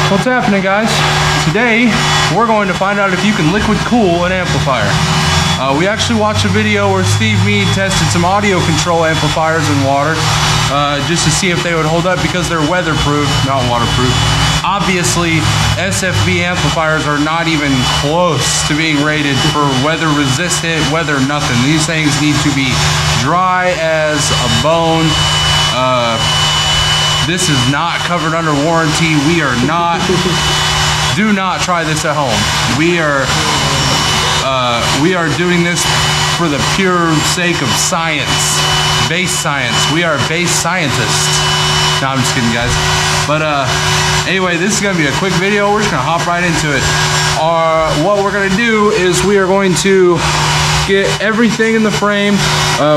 What's happening, guys? Today we're going to find out if you can liquid cool an amplifier. We actually watched a video where Steve Meade tested some audio control amplifiers in water just to see if they would hold up because they're weatherproof, not waterproof. Obviously, SFB amplifiers are not even close to being rated for weather resistant, weather nothing. These things need to be dry as a bone. This is not covered under warranty. We are not, do not try this at home. We are doing this for the pure sake of science, base science. We are base scientists. No, I'm just kidding, guys. But anyway, this is gonna be a quick video. We're just gonna hop right into it. What we're gonna do is we are going to get everything in the frame.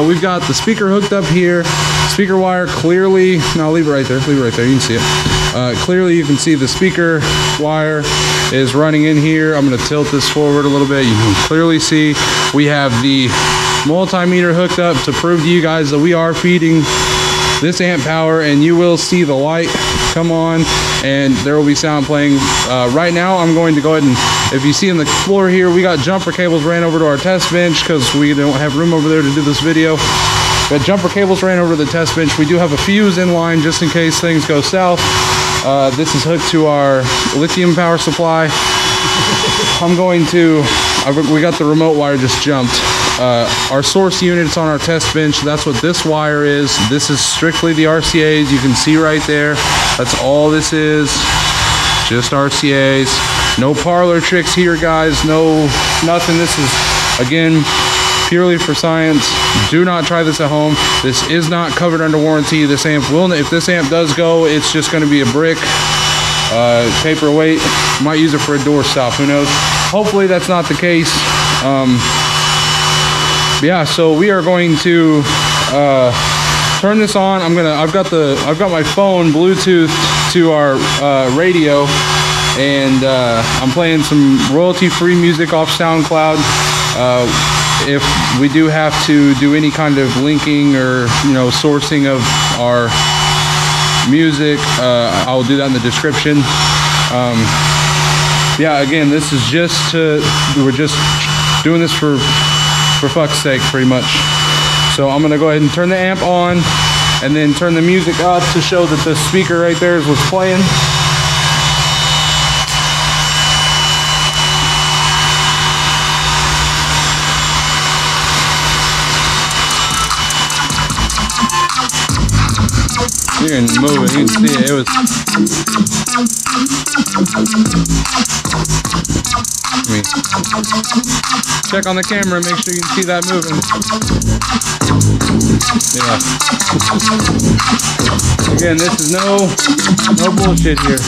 We've got the speaker hooked up here. Speaker wire clearly, no, I'll leave it right there, you can see it. Clearly you can see the speaker wire is running in here. I'm gonna tilt this forward a little bit. You can clearly see we have the multimeter hooked up to prove to you guys that we are feeding this amp power, and you will see the light come on and there will be sound playing. Right now I'm going to go ahead and, if you see in the floor here, we got jumper cables ran over to our test bench because we don't have room over there to do this video. But jumper cables ran over to the test bench. We do have a fuse in line just in case things go south. This is hooked to our lithium power supply. We got the remote wire just jumped. Our source unit's on our test bench. That's what this wire is. This is strictly the RCAs. You can see right there. That's all this is. Just RCAs. No parlor tricks here, guys. No, nothing. This is, again, purely for science. Do not try this at home. This is not covered under warranty. This amp will, if this amp does go, it's just going to be a brick, paperweight. Might use it for a door stop, who knows. Hopefully that's not the case. Yeah, so we are going to turn this on. I've got my phone Bluetooth to our radio, and I'm playing some royalty-free music off SoundCloud. If we do have to do any kind of linking or, you know, sourcing of our music, I'll do that in the description. Yeah, again, this is just we're just doing this for fuck's sake, pretty much. So I'm gonna go ahead and turn the amp on and then turn the music up to show that the speaker right there is what's playing. You can move it, you can see it. It was. Check on the camera, make sure you can see that moving. Yeah. Again, this is no bullshit here.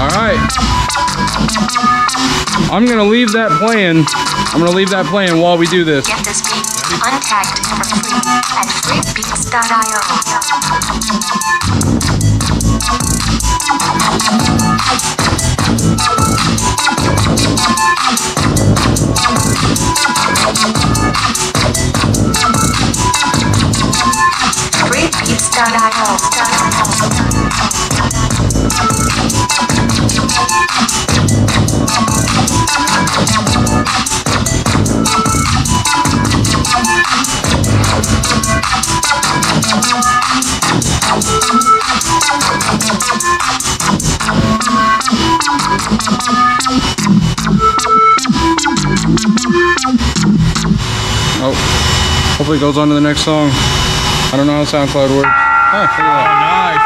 All right. I'm gonna leave that playing. I'm gonna leave that playing while we do this. Get this beat untagged for free at freebeats.io. freebeats.io. Oh, hopefully it goes on to the next song. I don't know how SoundCloud works. Oh, look at that. Nice.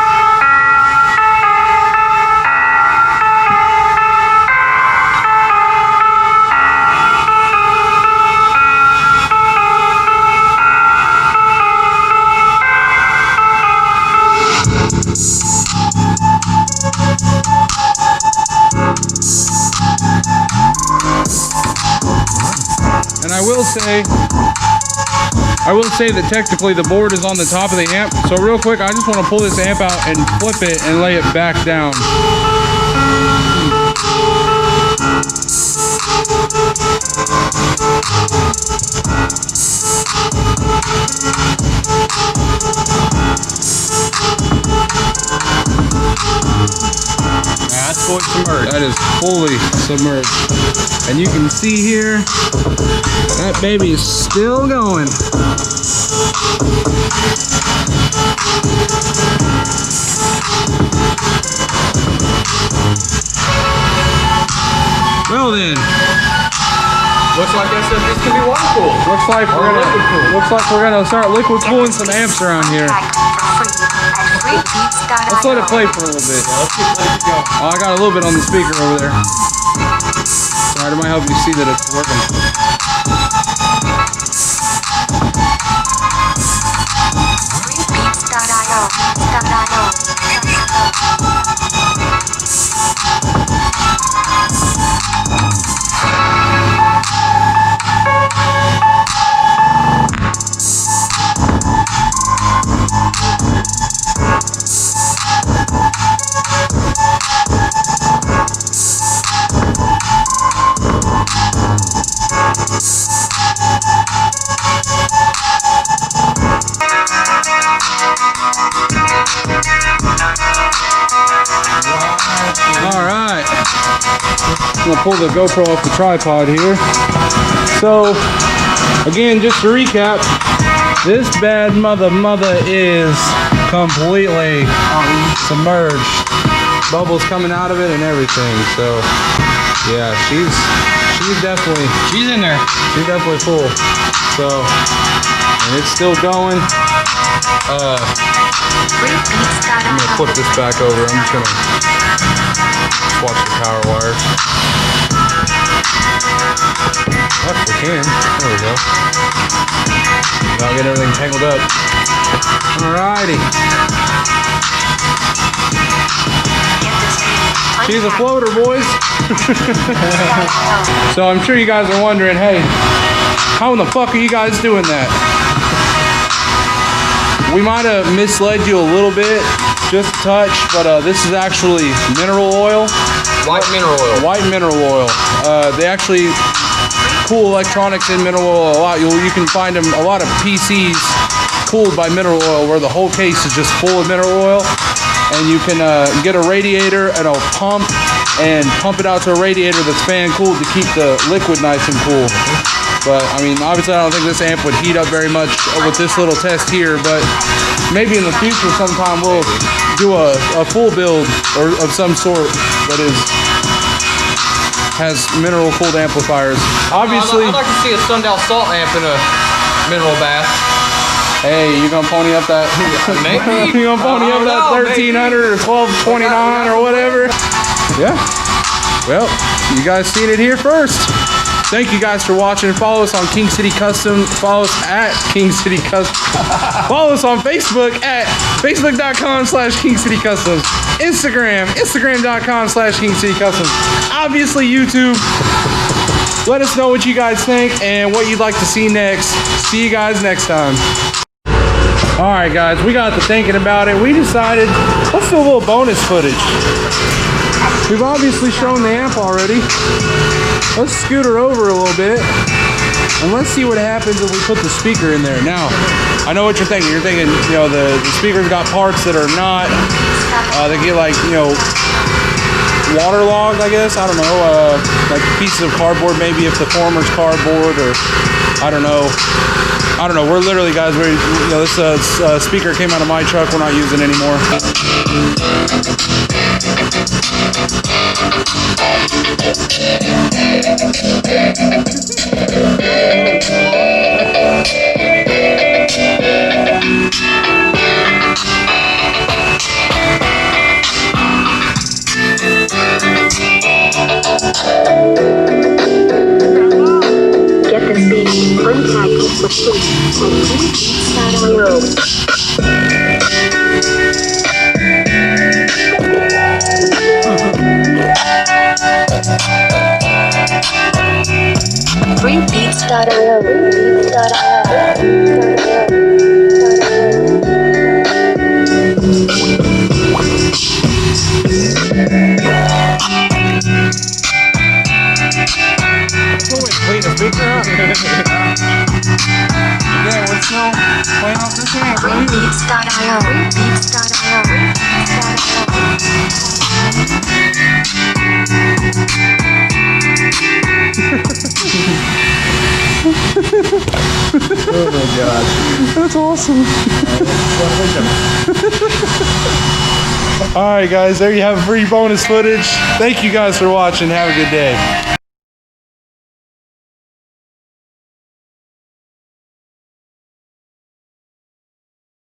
And I will say that technically the board is on the top of the amp. So real quick, I just want to pull this amp out and flip it and lay it back down. submerged. That is fully submerged. And you can see here, that baby is still going. Well then, Looks like SFB's can be water cooled. looks like we're gonna start liquid cooling some amps around here. Tag for free at freebeats.io. Let's let it play for a little bit. Let's let it go. Oh, I got a little bit on the speaker over there. Alright, it might help you see that it's working. Alright. I'm gonna pull the GoPro off the tripod here. So, again, just to recap, this bad mother is completely submerged. Bubbles coming out of it and everything. So, yeah, she's definitely She's in there. She's definitely full. So, and it's still going. I'm gonna flip this back over. I'm just gonna watch the power wires. If we can. There we go. I'll get everything tangled up. Alrighty. She's a floater, boys. So I'm sure you guys are wondering, hey, how in the fuck are you guys doing that? We might have misled you a little bit, just a touch, but this is actually mineral oil. White mineral oil. White mineral oil. They actually cool electronics in mineral oil a lot. You can find them, a lot of PCs cooled by mineral oil, where the whole case is just full of mineral oil. And you can get a radiator and a pump and pump it out to a radiator that's fan cooled to keep the liquid nice and cool. But I mean, obviously I don't think this amp would heat up very much with this little test here, but maybe in the future sometime we'll do a full build or of some sort that has mineral cooled amplifiers. Obviously, I'd like to see a Sundown salt amp in a mineral bath. hey, you gonna pony up that? Maybe. You gonna pony up that 1300 or 1229 or whatever? Yeah. Well, you guys seen it here first. Thank you guys for watching. Follow us on King City Custom. Follow us at King City Custom. Follow us on Facebook at facebook.com/King City Customs. Instagram.com/King City Customs. Obviously YouTube. Let us know what you guys think and what you'd like to see next. See you guys next time. All right, guys, we got to thinking about it. We decided, let's do a little bonus footage. We've obviously shown the amp already. Let's scoot her over a little bit and let's see what happens if we put the speaker in there. Now, I know what you're thinking. You're thinking, you know, the speaker's got parts that are not, they get like, you know, waterlogged, I guess. I don't know, like pieces of cardboard, maybe if the former's cardboard, or I don't know. We're literally, guys, you know, this speaker came out of my truck. We're not using it anymore. Get this baby untagged for free at freebeats.io. Clean the speaker up. Yeah, we're still playing off this amp, right? Freebeats.io. Oh my god. That's awesome. All right, guys, there you have free bonus footage. Thank you guys for watching. Have a good day.